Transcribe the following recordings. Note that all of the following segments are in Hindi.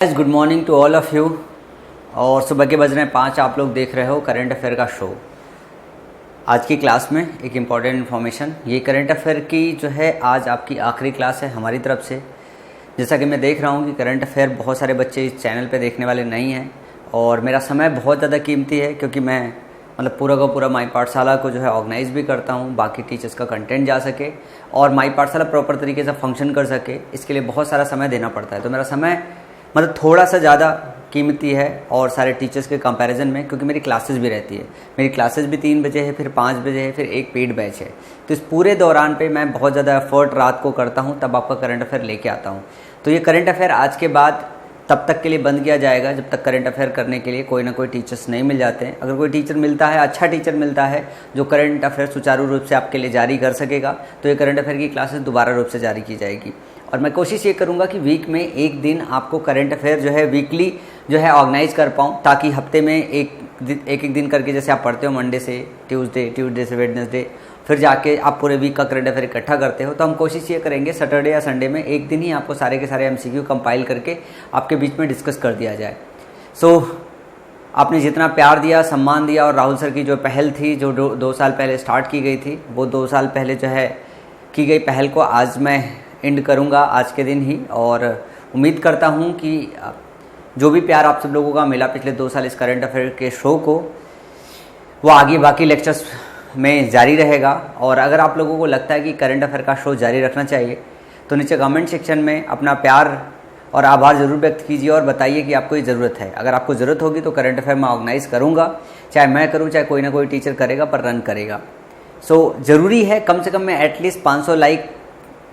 Good morning to all of you. और सुबह के बज रहे हैं 5। आप लोग देख रहे हो करंट अफेयर का शो। आज की क्लास में एक इम्पॉर्टेंट इन्फॉर्मेशन, ये करंट अफेयर की जो है आज आपकी आखिरी क्लास है हमारी तरफ से। जैसा कि मैं देख रहा हूँ कि करंट अफेयर बहुत सारे बच्चे इस चैनल पे देखने वाले नहीं हैं और मेरा समय बहुत ज़्यादा कीमती है क्योंकि मैं मतलब पूरा का पूरा माई पाठशाला को जो है ऑर्गेनाइज़ भी करता हूँ, बाकी टीचर्स का कंटेंट जा सके और माई पाठशाला प्रॉपर तरीके से फंक्शन कर सके, इसके लिए बहुत सारा समय देना पड़ता है। तो मेरा समय मतलब थोड़ा सा ज़्यादा कीमती है और सारे टीचर्स के कंपैरिजन में, क्योंकि मेरी क्लासेस भी रहती है। मेरी क्लासेस भी 3 बजे है, फिर 5 बजे है, फिर एक पेड बैच है। तो इस पूरे दौरान पे मैं बहुत ज़्यादा एफर्ट रात को करता हूँ, तब आपका करंट अफेयर लेके आता हूँ। तो ये करंट अफेयर आज के बाद तब तक के लिए बंद किया जाएगा जब तक करंट अफेयर करने के लिए कोई ना कोई टीचर्स नहीं मिल जाते हैं। अगर कोई टीचर मिलता है, अच्छा टीचर मिलता है जो करंट अफेयर सुचारू रूप से आपके लिए जारी कर सकेगा, तो ये करंट अफेयर की क्लासेस दोबारा रूप से जारी की जाएगी। और मैं कोशिश ये करूँगा कि वीक में एक दिन आपको करंट अफेयर जो है वीकली जो है ऑर्गेनाइज कर पाऊँ, ताकि हफ्ते में एक दिन करके, जैसे आप पढ़ते हो मंडे से ट्यूसडे से वेडनेसडे, फिर जाके आप पूरे वीक का करंट अफेयर इकट्ठा करते हो। तो हम कोशिश ये करेंगे सैटरडे या संडे में एक दिन ही आपको सारे के सारे MCQ कंपाइल करके आपके बीच में डिस्कस कर दिया जाए। आपने जितना प्यार दिया, सम्मान दिया और राहुल सर की जो पहल थी जो 2 साल पहले स्टार्ट की गई थी, वो 2 साल पहले जो है की गई पहल को आज मैं एंड करूँगा आज के दिन ही। और उम्मीद करता हूँ कि जो भी प्यार आप सब लोगों का मिला पिछले 2 साल इस करंट अफेयर के शो को, वो आगे बाकी लेक्चर्स में जारी रहेगा। और अगर आप लोगों को लगता है कि करंट अफेयर का शो जारी रखना चाहिए तो नीचे कमेंट सेक्शन में अपना प्यार और आभार ज़रूर व्यक्त कीजिए और बताइए कि आपको ये ज़रूरत है। अगर आपको ज़रूरत होगी तो करंट अफेयर मैं ऑर्गेनाइज़ करूँगा, चाहे मैं करूँ चाहे कोई ना कोई टीचर करेगा, पर रन करेगा। ज़रूरी है कम से कम मैं एटलीस्ट 500 लाइक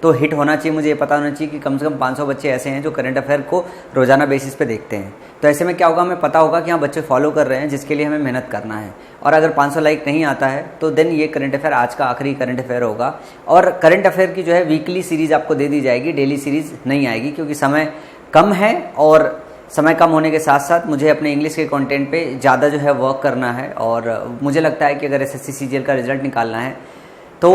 तो हिट होना चाहिए। मुझे ये पता होना चाहिए कि कम से कम 500 बच्चे ऐसे हैं जो करंट अफेयर को रोज़ाना बेसिस पे देखते हैं। तो ऐसे में क्या होगा, हमें पता होगा कि हाँ बच्चे फॉलो कर रहे हैं, जिसके लिए हमें मेहनत करना है। और अगर 500 लाइक नहीं आता है तो देन ये करंट अफेयर आज का आखिरी करंट अफेयर होगा। और करंट अफेयर की जो है वीकली सीरीज़ आपको दे दी जाएगी, डेली सीरीज़ नहीं आएगी, क्योंकि समय कम है। और समय कम होने के साथ साथ मुझे अपने इंग्लिश के कंटेंट पे ज़्यादा जो है वर्क करना है। और मुझे लगता है कि अगर SSC CGL का रिजल्ट निकालना है तो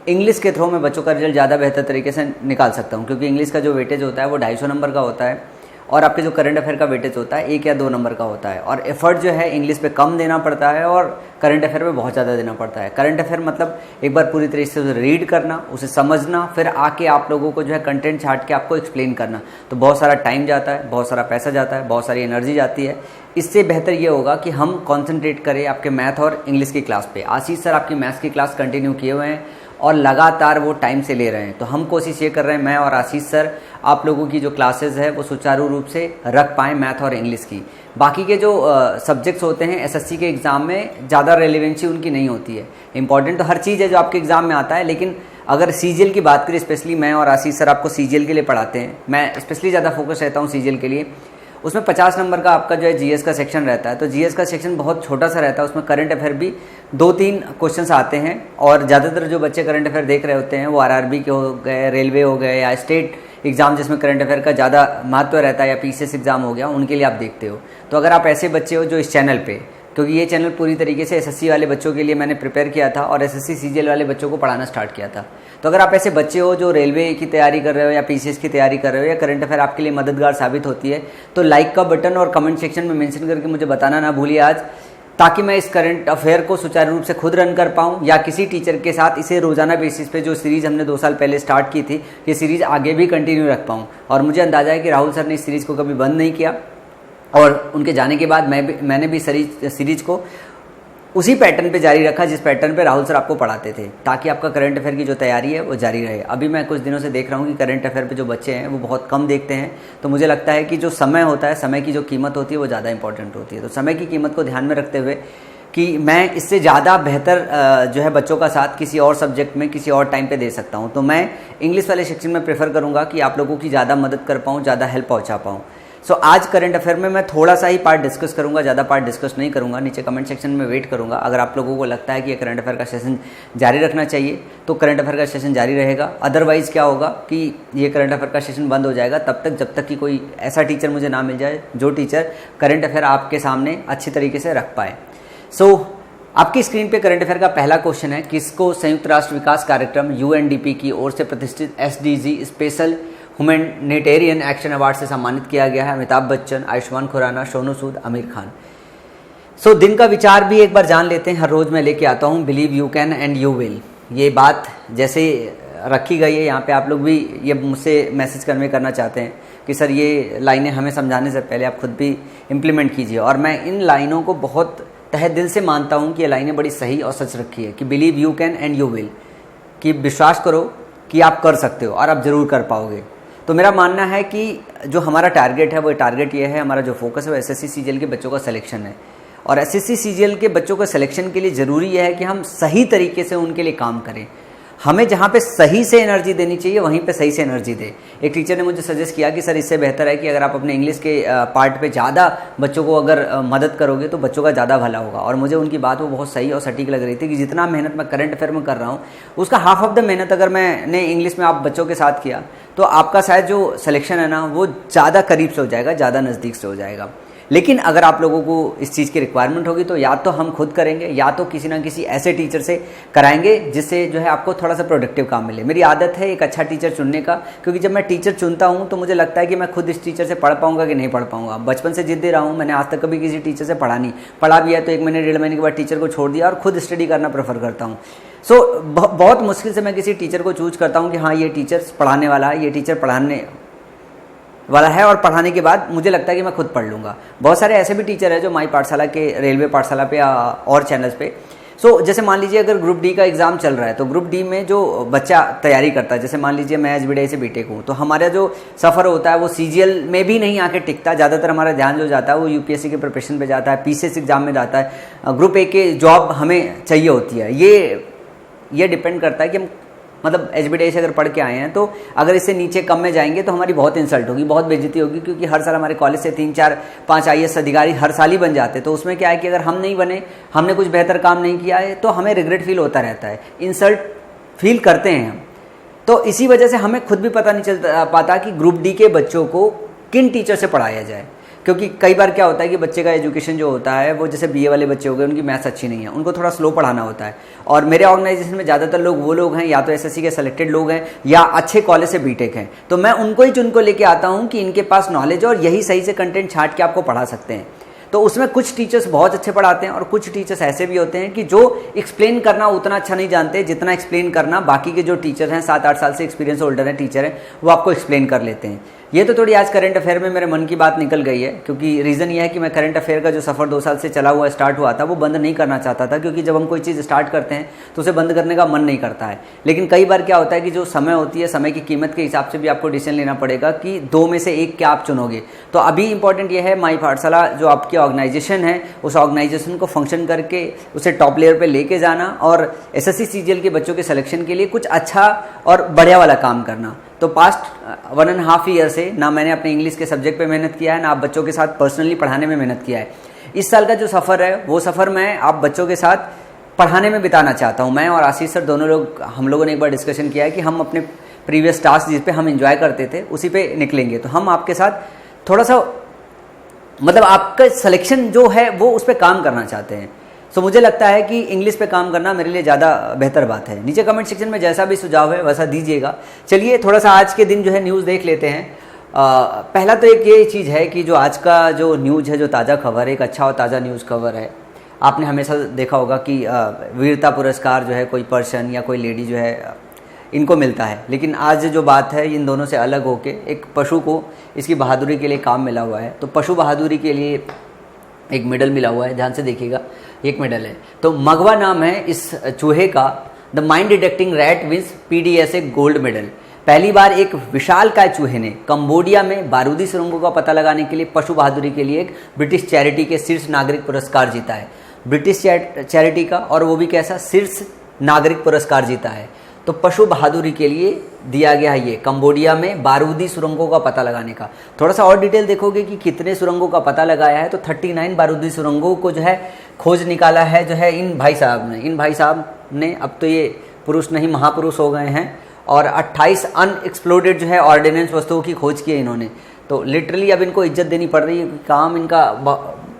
इंग्लिश के थ्रू मैं बच्चों का रिजल्ट ज़्यादा बेहतर तरीके से निकाल सकता हूँ, क्योंकि इंग्लिश का जो वेटेज होता है वो 250 नंबर का होता है और आपके जो करंट अफेयर का वेटेज होता है 1 या 2 नंबर का होता है। और एफर्ट जो है इंग्लिश पे कम देना पड़ता है और करंट अफेयर पे बहुत ज़्यादा देना पड़ता है। करंट अफेयर मतलब एक बार पूरी तरीके से उसे रीड करना, उसे समझना, फिर आके आप लोगों को जो है कंटेंट छाट के आपको एक्सप्लेन करना। तो बहुत सारा टाइम जाता है, बहुत सारा पैसा जाता है, बहुत सारी एनर्जी जाती है। इससे बेहतर ये होगा कि हम कॉन्सेंट्रेट करें आपके मैथ और इंग्लिश की क्लास पे। आशीष सर आपकी मैथ्स की क्लास कंटिन्यू किए हुए हैं और लगातार वो टाइम से ले रहे हैं। तो हम कोशिश ये कर रहे हैं, मैं और आशीष सर, आप लोगों की जो क्लासेस है वो सुचारू रूप से रख पाएँ मैथ और इंग्लिश की। बाकी के जो सब्जेक्ट्स होते हैं SSC के एग्ज़ाम में ज़्यादा रेलिवेंसी उनकी नहीं होती है। इंपॉर्टेंट तो हर चीज़ है जो आपके एग्ज़ाम में आता है, लेकिन अगर CGL की बात करें, स्पेशली मैं और आशीष सर आपको CGL के लिए पढ़ाते हैं। मैं स्पेशली ज़्यादा फोकस रहता हूँ CGL के लिए। उसमें 50 नंबर का आपका जो है GS का सेक्शन रहता है। तो GS का सेक्शन बहुत छोटा सा रहता है, उसमें करंट अफेयर भी 2-3 क्वेश्चंस आते हैं। और ज़्यादातर जो बच्चे करंट अफेयर देख रहे होते हैं वो RRB के हो गए, रेलवे हो गए, या स्टेट एग्ज़ाम जिसमें करंट अफेयर का ज़्यादा महत्व रहता है, या PCS एग्ज़ाम हो गया, उनके लिए आप देखते हो। तो अगर आप ऐसे बच्चे हो जो इस चैनल पे, क्योंकि ये चैनल पूरी तरीके से SSC वाले बच्चों के लिए मैंने प्रिपेयर किया था और SSC CGL वाले बच्चों को पढ़ाना स्टार्ट किया था। तो अगर आप ऐसे बच्चे हो जो रेलवे की तैयारी कर रहे हो या PCS की तैयारी कर रहे हो या करंट अफेयर आपके लिए मददगार साबित होती है, तो लाइक का बटन और कमेंट सेक्शन में मेंशन करके मुझे बताना ना भूलिए आज, ताकि मैं इस करंट अफेयर को सुचारू रूप से खुद रन कर पाऊँ या किसी टीचर के साथ इसे रोजाना बेसिस पे जो सीरीज़ हमने 2 साल पहले स्टार्ट की थी, ये सीरीज़ आगे भी कंटिन्यू रख पाऊँ। और मुझे अंदाजा है कि राहुल सर ने इस सीरीज़ को कभी बंद नहीं किया और उनके जाने के बाद मैंने भी सीरीज़ को उसी पैटर्न पे जारी रखा जिस पैटर्न पे राहुल सर आपको पढ़ाते थे, ताकि आपका करंट अफेयर की जो तैयारी है वो जारी रहे। अभी मैं कुछ दिनों से देख रहा हूँ कि करंट अफेयर पे जो बच्चे हैं वो बहुत कम देखते हैं। तो मुझे लगता है कि जो समय होता है, समय की जो कीमत होती है वो ज़्यादा इंपॉर्टेंट होती है। तो समय की कीमत को ध्यान में रखते हुए कि मैं इससे ज़्यादा बेहतर जो है बच्चों का साथ किसी और सब्जेक्ट में किसी और टाइम पे दे सकता हूँ, तो मैं इंग्लिश वाले सेक्शन में प्रेफर करूँगा कि आप लोगों की ज़्यादा मदद कर पाऊँ, ज़्यादा हेल्प पहुँचा पाऊँ। आज करंट अफेयर में मैं थोड़ा सा ही पार्ट डिस्कस करूंगा, ज़्यादा पार्ट डिस्कस नहीं करूंगा। नीचे कमेंट सेक्शन में वेट करूंगा। अगर आप लोगों को लगता है कि ये करंट अफेयर का सेशन जारी रखना चाहिए तो करंट अफेयर का सेशन जारी रहेगा। अदरवाइज़ क्या होगा कि ये करंट अफेयर का सेशन बंद हो जाएगा तब तक जब तक कि कोई ऐसा टीचर मुझे ना मिल जाए जो टीचर करंट अफेयर आपके सामने अच्छी तरीके से रख पाए। आपकी स्क्रीन पे करंट अफेयर का पहला क्वेश्चन है, किसको संयुक्त राष्ट्र विकास कार्यक्रम UNDP की ओर से प्रतिष्ठित SDG special humanitarian action award से सम्मानित किया गया है अमिताभ बच्चन, आयुष्मान खुराना, सोनू सूद, आमिर खान। सो दिन का विचार भी एक बार जान लेते हैं। हर रोज़ मैं लेके आता हूँ, believe you can and you will. ये बात जैसे रखी गई है यहाँ पे, आप लोग भी ये मुझसे मैसेज कन्वे करना चाहते हैं कि सर ये लाइनें हमें समझाने से पहले आप खुद भी इम्प्लीमेंट कीजिए। और मैं इन लाइनों को बहुत तहे दिल से मानता हूँ कि ये लाइनें बड़ी सही और सच रखी है कि believe you can and you will, कि विश्वास करो कि आप कर सकते हो और आप ज़रूर कर पाओगे। तो मेरा मानना है कि जो हमारा टारगेट है वो टारगेट ये है, हमारा जो फोकस है वो एसएससी सीजीएल के बच्चों का सिलेक्शन है। और एसएससी सीजीएल के बच्चों का सिलेक्शन के लिए ज़रूरी यह है कि हम सही तरीके से उनके लिए काम करें। हमें जहाँ पे सही से एनर्जी देनी चाहिए वहीं पे सही से एनर्जी दे। एक टीचर ने मुझे सजेस्ट किया कि सर इससे बेहतर है कि अगर आप अपने इंग्लिश के पार्ट पे ज़्यादा बच्चों को अगर मदद करोगे तो बच्चों का ज़्यादा भला होगा। और मुझे उनकी बात वो बहुत सही और सटीक लग रही थी कि जितना मेहनत मैं करंट अफेयर में कर रहा हूँ उसका हाफ ऑफ द मेहनत अगर मैंने इंग्लिश में आप बच्चों के साथ किया तो आपका शायद जो सिलेक्शन है ना वो ज़्यादा करीब से हो जाएगा, ज़्यादा नज़दीक से हो जाएगा। लेकिन अगर आप लोगों को इस चीज़ की रिक्वायरमेंट होगी तो या तो हम खुद करेंगे या तो किसी ना किसी ऐसे टीचर से कराएंगे जिससे जो है आपको थोड़ा सा प्रोडक्टिव काम मिले। मेरी आदत है एक अच्छा टीचर चुनने का, क्योंकि जब मैं टीचर चुनता हूँ तो मुझे लगता है कि मैं खुद इस टीचर से पढ़ पाऊंगा कि नहीं पढ़ पाऊंगा। बचपन से जिद दे रहा हूँ, मैंने आज तक कभी किसी टीचर से पढ़ा नहीं, पढ़ा भी है तो 1 महीने 1.5 महीने के बाद टीचर को छोड़ दिया और खुद स्टडी करना प्रेफर करता हूँ। सो बहुत मुश्किल से मैं किसी टीचर को चूज करता हूँ कि हाँ ये टीचर पढ़ाने वाला है, ये टीचर पढ़ाने वाला है और पढ़ाने के बाद मुझे लगता है कि मैं खुद पढ़ लूँगा। बहुत सारे ऐसे भी टीचर हैं जो माई पाठशाला के, रेलवे पाठशाला पे या और चैनल्स पे। सो जैसे मान लीजिए अगर ग्रुप डी का एग्जाम चल रहा है तो ग्रुप डी में जो बच्चा तैयारी करता है, जैसे मान लीजिए मैं एसबीआई से बीटेक हूँ, तो हमारा जो सफ़र होता है वो सीजीएल में भी नहीं आके टिकता। ज़्यादातर हमारा ध्यान जो जाता है वो यूपीएससी के प्रिपरेशन पे जाता है, पीसीएस एग्जाम में जाता है। ग्रुप ए के जॉब हमें चाहिए होती है। ये डिपेंड करता है कि हम मतलब एसबीआई से अगर पढ़ के आए हैं तो अगर इससे नीचे कम में जाएंगे तो हमारी बहुत इंसल्ट होगी, बहुत बेइज्जती होगी, क्योंकि हर साल हमारे कॉलेज से 3, 4, 5 आईएएस अधिकारी हर साल ही बन जाते। तो उसमें क्या है कि अगर हम नहीं बने, हमने कुछ बेहतर काम नहीं किया है तो हमें रिग्रेट फील होता रहता है, इंसल्ट फील करते हैं हम। तो इसी वजह से हमें खुद भी पता नहीं चल पाता कि ग्रुप डी के बच्चों को किन टीचर से पढ़ाया जाए। क्योंकि कई बार क्या होता है कि बच्चे का एजुकेशन जो होता है वो जैसे बीए वाले बच्चे हो गए, उनकी मैथ्स अच्छी नहीं है, उनको थोड़ा स्लो पढ़ाना होता है। और मेरे ऑर्गेनाइजेशन में ज़्यादातर लोग वो लोग हैं या तो एसएससी के सेलेक्टेड लोग हैं या अच्छे कॉलेज से बीटेक हैं, तो मैं उनको ही चुन को लेके आता हूँ कि इनके पास नॉलेज और यही सही से कंटेंट छांट के आपको पढ़ा सकते हैं। तो उसमें कुछ टीचर्स बहुत अच्छे पढ़ाते हैं और कुछ टीचर्स ऐसे भी होते हैं कि जो एक्सप्लेन करना उतना अच्छा नहीं जानते जितना एक्सप्लेन करना बाकी के जो टीचर हैं, 7-8 साल से एक्सपीरियंस होल्डर हैं, टीचर हैं, वो आपको एक्सप्लेन कर लेते हैं। ये तो थोड़ी आज करंट अफेयर में मेरे मन की बात निकल गई है, क्योंकि रीज़न ये है कि मैं करंट अफेयर का जो सफ़र 2 साल से चला हुआ स्टार्ट हुआ था वो बंद नहीं करना चाहता था, क्योंकि जब हम कोई चीज़ स्टार्ट करते हैं तो उसे बंद करने का मन नहीं करता है। लेकिन कई बार क्या होता है कि जो समय होती है, समय की कीमत के हिसाब से भी आपको डिसीजन लेना पड़ेगा कि 2 में से 1 क्या आप चुनोगे। तो अभी इंपॉर्टेंट ये है माई पाठशाला जो आपकी ऑर्गेनाइजेशन है उस ऑर्गेनाइजेशन को फंक्शन करके उसे टॉप लेवल पे लेके जाना और एसएससी सीजीएल के बच्चों के सिलेक्शन के लिए कुछ अच्छा और बढ़िया वाला काम करना। तो पास्ट 1.5 ईयर से ना मैंने अपने इंग्लिश के सब्जेक्ट पे मेहनत किया है, ना आप बच्चों के साथ पर्सनली पढ़ाने में मेहनत किया है। इस साल का जो सफ़र है वो सफ़र मैं आप बच्चों के साथ पढ़ाने में बिताना चाहता हूँ। मैं और आशीष सर दोनों लोग, हम लोगों ने एक बार डिस्कशन किया है कि हम अपने प्रीवियस टास्क जिस पे हम एंजॉय करते थे उसी पे निकलेंगे। तो हम आपके साथ थोड़ा सा मतलब आपका सिलेक्शन जो है वो उस पर काम करना चाहते हैं। सो मुझे लगता है कि इंग्लिश पे काम करना मेरे लिए ज़्यादा बेहतर बात है। नीचे कमेंट सेक्शन में जैसा भी सुझाव है वैसा दीजिएगा। चलिए थोड़ा सा आज के दिन जो है न्यूज़ देख लेते हैं। पहला तो एक ये चीज़ है कि जो आज का जो न्यूज़ है, जो ताज़ा खबर है, एक अच्छा और ताज़ा न्यूज़ खबर है। आपने हमेशा देखा होगा कि वीरता पुरस्कार जो है कोई पर्सन या कोई लेडी जो है इनको मिलता है, लेकिन आज जो बात है इन दोनों से अलग होके एक पशु को इसकी बहादुरी के लिए काम मिला हुआ है। तो पशु बहादुरी के लिए एक मेडल मिला हुआ है, ध्यान से देखिएगा, एक मेडल है। तो मगवा नाम है इस चूहे का। The mind detecting rat wins PDSA gold medal. पहली बार एक विशालकाय चूहे ने कंबोडिया में बारूदी सुरंगों का पता लगाने के लिए पशु बहादुरी के लिए एक ब्रिटिश चैरिटी के शीर्ष नागरिक पुरस्कार जीता है। ब्रिटिश चैरिटी का, और वो भी कैसा, शीर्ष नागरिक पुरस्कार जीता है। तो पशु बहादुरी के लिए दिया गया है ये कंबोडिया में बारूदी सुरंगों का पता लगाने का। थोड़ा सा और डिटेल देखोगे कि कितने सुरंगों का पता लगाया है, तो 39 बारूदी सुरंगों को जो है खोज निकाला है जो है इन भाई साहब ने। अब तो ये पुरुष नहीं महापुरुष हो गए हैं। और 28 अनएक्सप्लोडेड जो है ऑर्डिनेंस वस्तुओं की खोज की है इन्होंने। तो लिटरली अब इनको इज्जत देनी पड़ रही है, काम इनका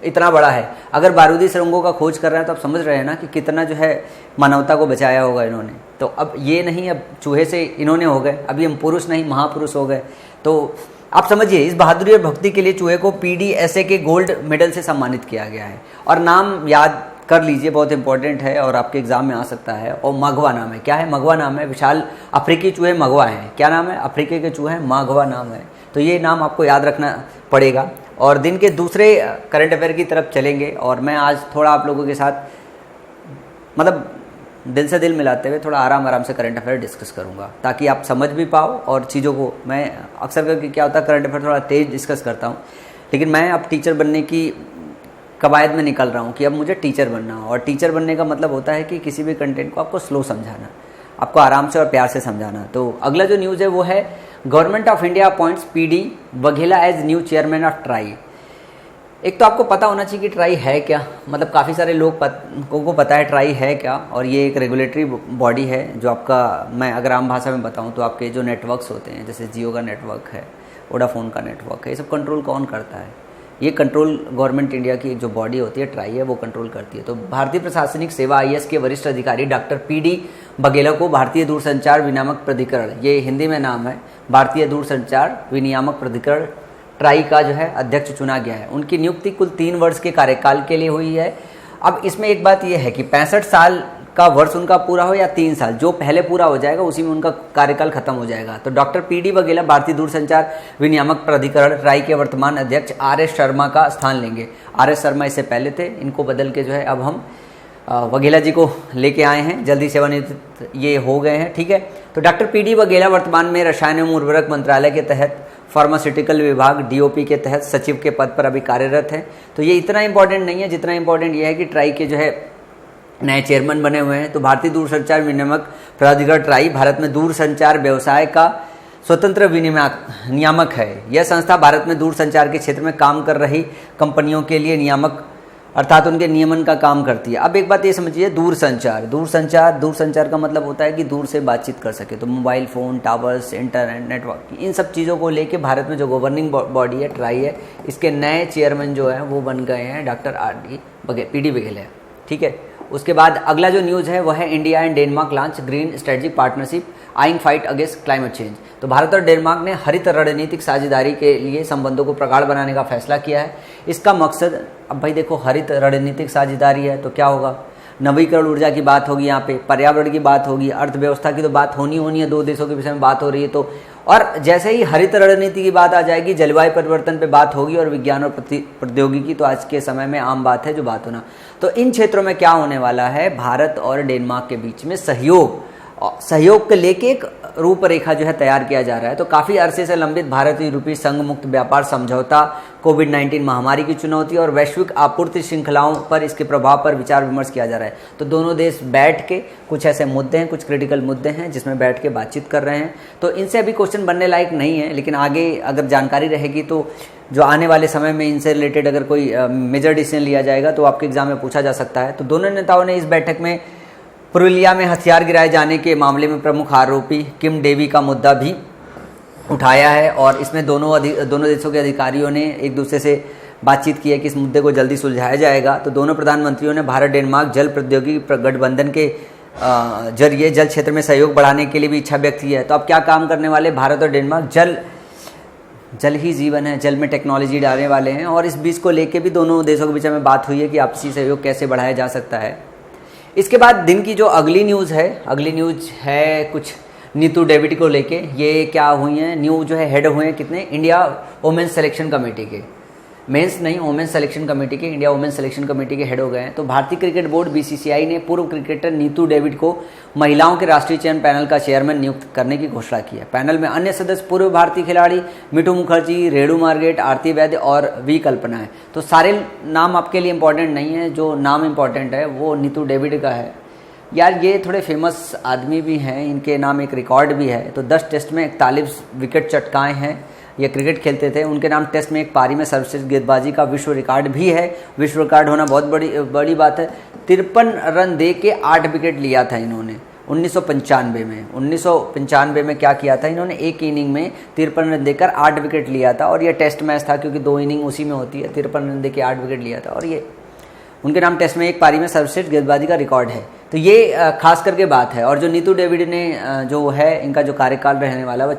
इतना बड़ा है। अगर बारूदी सुरंगों का खोज कर रहे हैं तो आप समझ रहे हैं ना कि कितना जो है मानवता को बचाया होगा इन्होंने। तो अब ये नहीं, अब चूहे से इन्होंने हो गए, अभी हम पुरुष नहीं महापुरुष हो गए। तो आप समझिए, इस बहादुरी और भक्ति के लिए चूहे को PDSA के गोल्ड मेडल से सम्मानित किया गया है। और नाम याद कर लीजिए, बहुत इंपॉर्टेंट है और आपके एग्जाम में आ सकता है। और मघवा नाम है। क्या है? मघवा नाम है। विशाल अफ्रीकी चूहे मघवा हैं। क्या नाम है? अफ्रीकी के चूहे मघवा नाम है। तो ये नाम आपको याद रखना पड़ेगा। और दिन के दूसरे करंट अफेयर की तरफ चलेंगे और मैं आज थोड़ा आप लोगों के साथ मतलब दिल से दिल मिलाते हुए थोड़ा आराम से करंट अफेयर डिस्कस करूंगा, ताकि आप समझ भी पाओ और चीज़ों को। मैं अक्सर करके क्या होता है, करंट अफेयर थोड़ा तेज डिस्कस करता हूँ, लेकिन मैं अब टीचर बनने की कवायद में निकल रहा हूँ कि अब मुझे टीचर बनना हो। और टीचर बनने का मतलब होता है कि किसी भी कंटेंट को आपको स्लो समझाना, आपको आराम से और प्यार से समझाना। तो अगला जो न्यूज़ है वो है government of India appoints PD Vaghela as new chairman of TRAI. एक तो आपको पता होना चाहिए कि ट्राई है क्या, मतलब काफ़ी सारे लोग को पता है ट्राई है क्या। और ये एक रेगुलेटरी बॉडी है जो आपका, मैं अगर आम भाषा में बताऊं तो आपके जो नेटवर्क्स होते हैं, जैसे जियो का नेटवर्क है, वोडाफोन का नेटवर्क है, ये सब कंट्रोल कौन करता है? ये कंट्रोल गवर्नमेंट इंडिया की जो बॉडी होती है ट्राई है, वो कंट्रोल करती है। तो भारतीय प्रशासनिक सेवा IAS के वरिष्ठ अधिकारी डॉक्टर PD वघेला को भारतीय दूरसंचार विनियामक प्राधिकरण, ये हिंदी में नाम है, भारतीय दूरसंचार विनियामक प्राधिकरण ट्राई का जो है अध्यक्ष चुना गया है। उनकी नियुक्ति कुल 3 वर्ष के कार्यकाल के लिए हुई है। अब इसमें एक बात यह है कि 65 साल का वर्ष उनका पूरा हो या 3 साल, जो पहले पूरा हो जाएगा उसी में उनका कार्यकाल खत्म हो जाएगा। तो डॉक्टर PD वघेला भारतीय दूरसंचार विनियामक प्राधिकरण ट्राई के वर्तमान अध्यक्ष RS शर्मा का स्थान लेंगे। RS शर्मा इससे पहले थे, इनको बदल के जो है अब हम वघेला जी को लेके आए हैं, जल्दी सेवानिवृत्त ये हो गए हैं। ठीक है, तो डॉक्टर PD वघेला वर्तमान में रसायन एवं उर्वरक मंत्रालय के तहत फार्मास्यूटिकल विभाग DOP के तहत सचिव के पद पर अभी कार्यरत हैं। तो ये इतना इंपॉर्टेंट नहीं है जितना इंपॉर्टेंट ये है कि ट्राई के जो है नए चेयरमैन बने हुए हैं। तो भारतीय दूरसंचार विनियामक प्राधिकरण ट्राई भारत में दूरसंचार व्यवसाय का स्वतंत्र नियामक है। यह संस्था भारत में दूरसंचार के क्षेत्र में काम कर रही कंपनियों के लिए नियामक अर्थात उनके नियमन का काम करती है। अब एक बात ये समझिए, दूरसंचार का मतलब होता है कि दूर से बातचीत कर सके। तो mobile phone, towers, internet, network, इन सब चीज़ों को लेके भारत में जो गवर्निंग बॉडी है ट्राई है, इसके नए चेयरमैन जो हैं वो बन गए हैं डॉक्टर PD वघेला। ठीक है, उसके बाद अगला जो न्यूज़ है वह है India and Denmark launch green strategic partnership eyeing fight against climate change. तो भारत और डेनमार्क ने हरित रणनीतिक साझेदारी के लिए संबंधों को प्रगाढ़ बनाने का फैसला किया है। इसका मकसद, अब भाई देखो, हरित रणनीतिक साझेदारी है तो क्या होगा, नवीकरण ऊर्जा की बात होगी, यहाँ पे पर्यावरण की बात होगी, अर्थव्यवस्था की तो बात होनी है, 2 देशों के विषय में बात हो रही है। तो और जैसे ही हरित रणनीति की बात आ जाएगी, जलवायु परिवर्तन पे बात होगी और विज्ञान और प्रौद्योगिकी तो आज के समय में आम बात है जो बात होना। तो इन क्षेत्रों में क्या होने वाला है, भारत और डेनमार्क के बीच में सहयोग को लेके एक रूपरेखा जो है तैयार किया जा रहा है। तो काफ़ी अरसे से लंबित भारत यूरोपीय संघ मुक्त व्यापार समझौता, कोविड-19 महामारी की चुनौती और वैश्विक आपूर्ति श्रृंखलाओं पर इसके प्रभाव पर विचार विमर्श किया जा रहा है। तो दोनों देश बैठ के कुछ ऐसे मुद्दे हैं, कुछ क्रिटिकल मुद्दे हैं जिसमें बैठ के बातचीत कर रहे हैं। तो इनसे अभी क्वेश्चन बनने लायक नहीं है, लेकिन आगे अगर जानकारी रहेगी तो जो आने वाले समय में इनसे रिलेटेड अगर कोई मेजर डिसीजन लिया जाएगा तो आपके एग्जाम में पूछा जा सकता है। तो दोनों नेताओं ने इस बैठक में पुरुलिया में हथियार गिराए जाने के मामले में प्रमुख आरोपी किम डेवी का मुद्दा भी उठाया है। और इसमें दोनों देशों के अधिकारियों ने एक दूसरे से बातचीत की है कि इस मुद्दे को जल्दी सुलझाया जाएगा। तो दोनों प्रधानमंत्रियों ने भारत डेनमार्क जल प्रौद्योगिकी गठबंधन के जरिए जल क्षेत्र में सहयोग बढ़ाने के लिए भी इच्छा व्यक्त की है। तो अब क्या काम करने वाले भारत और डेनमार्क, जल ही जीवन है, जल में टेक्नोलॉजी डालने वाले हैं। और इस बीच को लेके भी दोनों देशों के बीच में बात हुई है कि आपसी सहयोग कैसे बढ़ाया जा सकता है। इसके बाद दिन की जो अगली न्यूज़ है कुछ नीतू डेविड को लेके। ये क्या हुई हैं, न्यू जो है हेड हुए हैं कितने, इंडिया वुमेन्स सिलेक्शन कमेटी के, मेंस नहीं वुमेन्स सिलेक्शन कमेटी के, इंडिया वुमेन्स सिलेक्शन कमेटी के हेड हो गए हैं। तो भारतीय क्रिकेट बोर्ड BCCI ने पूर्व क्रिकेटर नीतू डेविड को महिलाओं के राष्ट्रीय चयन पैनल का चेयरमैन नियुक्त करने की घोषणा की है। पैनल में अन्य सदस्य पूर्व भारतीय खिलाड़ी मिठू मुखर्जी, रेणु मार्गेट, आरती वैद्य और V कल्पना है। तो सारे नाम आपके लिए इंपॉर्टेंट नहीं है, जो नाम इंपॉर्टेंट है वो नीतू डेविड का है। यार ये थोड़े फेमस आदमी भी हैं, इनके नाम एक रिकॉर्ड भी है। तो 10 टेस्ट में 41 विकेट चटकाए हैं, ये क्रिकेट खेलते थे। उनके नाम टेस्ट में एक पारी में सर्वश्रेष्ठ गेंदबाजी का विश्व रिकॉर्ड भी है। विश्व रिकॉर्ड होना बहुत बड़ी बात है। 53 रन दे के 8 विकेट लिया था इन्होंने। 1995 में क्या किया था इन्होंने, एक इनिंग में 53 रन देकर 8 विकेट लिया था। और ये टेस्ट मैच था क्योंकि 2 इनिंग उसी में होती है। 53 रन देकर 8 विकेट लिया था और ये उनके नाम टेस्ट में एक पारी में सर्वश्रेष्ठ गेंदबाजी का रिकॉर्ड है। तो ये खास करके बात है। और जो नीतू डेविड ने जो है इनका जो कार्यकाल रहने वाला है वो